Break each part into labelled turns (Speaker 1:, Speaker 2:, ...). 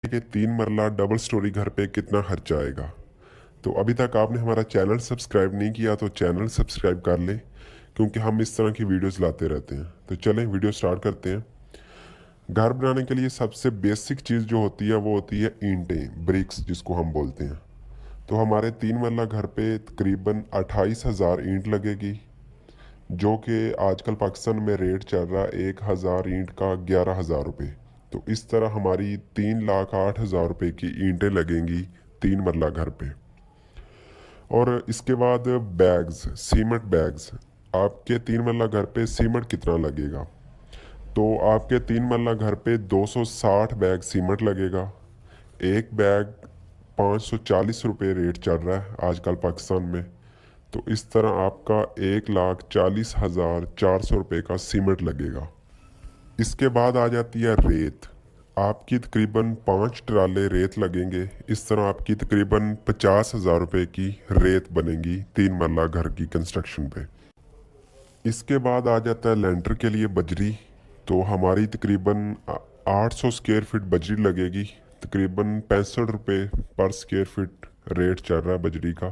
Speaker 1: कि 3 मरला double storey घर पे कितना खर्चा आएगा। तो अभी तक आपने हमारा चैनल सब्सक्राइब नहीं किया तो चैनल सब्सक्राइब कर लें, क्योंकि हम इस तरह की वीडियोस लाते रहते हैं। तो चलें वीडियो स्टार्ट करते हैं। घर बनाने के लिए सबसे बेसिक चीज़ जो होती है वो होती है ईंटें, ब्रिक्स जिसको हम बोलते हैं। तो हमारे 3 मरला घर पे तकरीबन 28,000 ईंट लगेगी, जो कि आजकल पाकिस्तान में रेट चल रहा है 1,000 ईंट का 11,000 रुपये। तो इस तरह हमारी 3,08,000 रुपये की ईंटें लगेंगी 3 मरला घर पे। और इसके बाद बैग्स, सीमेंट बैग्स। आपके 3 मरला घर पे सीमेंट कितना लगेगा? तो आपके 3 मरला घर पे 260 बैग सीमेंट लगेगा। एक बैग 540 रुपये रेट चल रहा है आजकल पाकिस्तान में। तो इस तरह आपका 1,40,400 रुपये का सीमेंट लगेगा। इसके बाद आ जाती है रेत। आपकी तकरीबन 5 ट्राले रेत लगेंगे। इस तरह आपकी तकरीबन 50,000 रुपये की रेत बनेगी 3 मरला घर की कंस्ट्रक्शन पे। इसके बाद आ जाता है लेंटर के लिए बजरी। तो हमारी तकरीबन 800 स्क्वायर फीट बजरी लगेगी। तकरीबन 65 रुपये पर स्क्वायर फीट रेट चल रहा है बजरी का।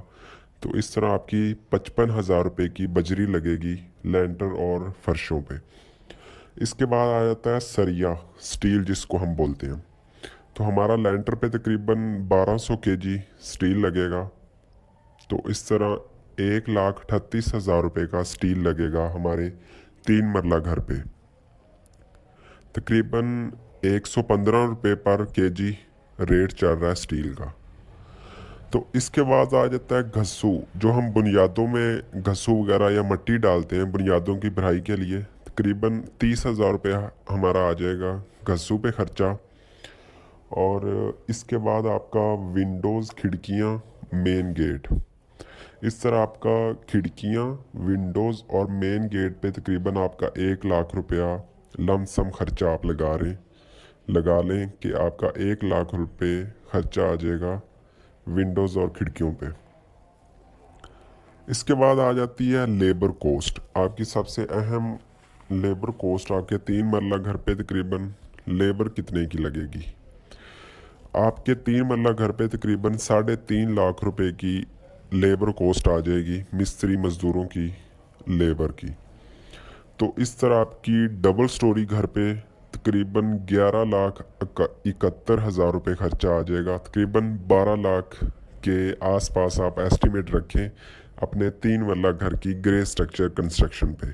Speaker 1: तो इस तरह आपकी 55,000 रुपये की बजरी लगेगी लेंटर और फर्शों पे। इसके बाद आ जाता है सरिया, स्टील जिसको हम बोलते हैं। तो हमारा लेंटर पे तकरीबन 1200 केजी स्टील लगेगा। तो इस तरह 1,38,000 रुपये का स्टील लगेगा हमारे 3 मरला घर पे। तकरीबन 115 रुपये पर केजी रेट चल रहा है स्टील का। तो इसके बाद आ जाता है घस्सू, जो हम बुनियादों में घस्सू वगैरह या मिट्टी डालते हैं बुनियादों की भराई के लिए। तकरीबन 30,000 रुपये हमारा आ जाएगा घस्सू पे खर्चा। और इसके बाद आपका विंडोज़, खिड़कियाँ, मेन गेट। इस तरह आपका खिड़कियाँ, विंडोज़ और मेन गेट पे तकरीबन आपका 1,00,000 रुपया लमसम खर्चा आप लगा लें कि आपका 1,00,000 रुपये खर्चा आ जाएगा विंडोज़ और खिड़कियों पे। इसके बाद आ जाती है लेबर कॉस्ट। आपकी सबसे अहम लेबर कॉस्ट आपके 3 मरला घर पे तकरीबन लेबर कितने की लगेगी? आपके 3 मरला घर पे तकरीबन 3.5 लाख रुपए की लेबर कॉस्ट आ जाएगी, मिस्त्री मज़दूरों की लेबर की। तो इस तरह आपकी डबल स्टोरी घर पे तकरीबन 11,71,000 रुपये खर्चा आ जाएगा। तकरीबन 12 लाख के आसपास आप एस्टिमेट रखें अपने 3 मरला घर की ग्रे स्ट्रक्चर कंस्ट्रक्शन पे।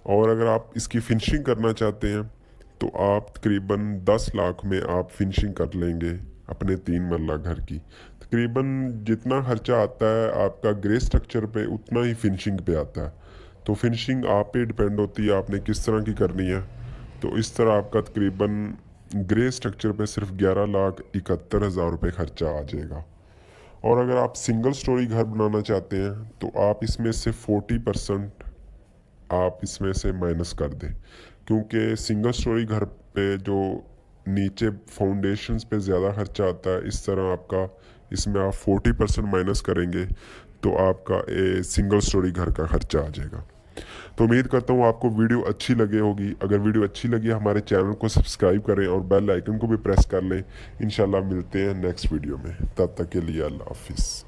Speaker 1: और अगर आप इसकी फिनिशिंग करना चाहते हैं तो आप तकरीबन 10 लाख में आप फिनिशिंग कर लेंगे अपने 3 मरला घर की। तकरीबन जितना खर्चा आता है आपका ग्रे स्ट्रक्चर पे उतना ही फिनिशिंग पे आता है। तो फिनिशिंग आप पे डिपेंड होती है आपने किस तरह की करनी है। तो इस तरह आपका तकरीबन ग्रे स्ट्रक्चर पे सिर्फ 11,71,000 रुपये खर्चा आ जाएगा। और अगर आप सिंगल स्टोरी घर बनाना चाहते हैं तो आप इसमें से 40% आप इसमें से माइनस कर दें, क्योंकि सिंगल स्टोरी घर पे जो नीचे फाउंडेशंस पे ज़्यादा खर्चा आता है। इस तरह आपका इसमें आप 40% माइनस करेंगे तो आपका सिंगल स्टोरी घर का खर्चा आ जाएगा। तो उम्मीद करता हूँ आपको वीडियो अच्छी लगी होगी। अगर वीडियो अच्छी लगी हमारे चैनल को सब्सक्राइब करें और बेल आइकन को भी प्रेस कर लें। इंशाल्लाह मिलते हैं नेक्स्ट वीडियो में, तब तक के लिए अल्लाह हाफिज़।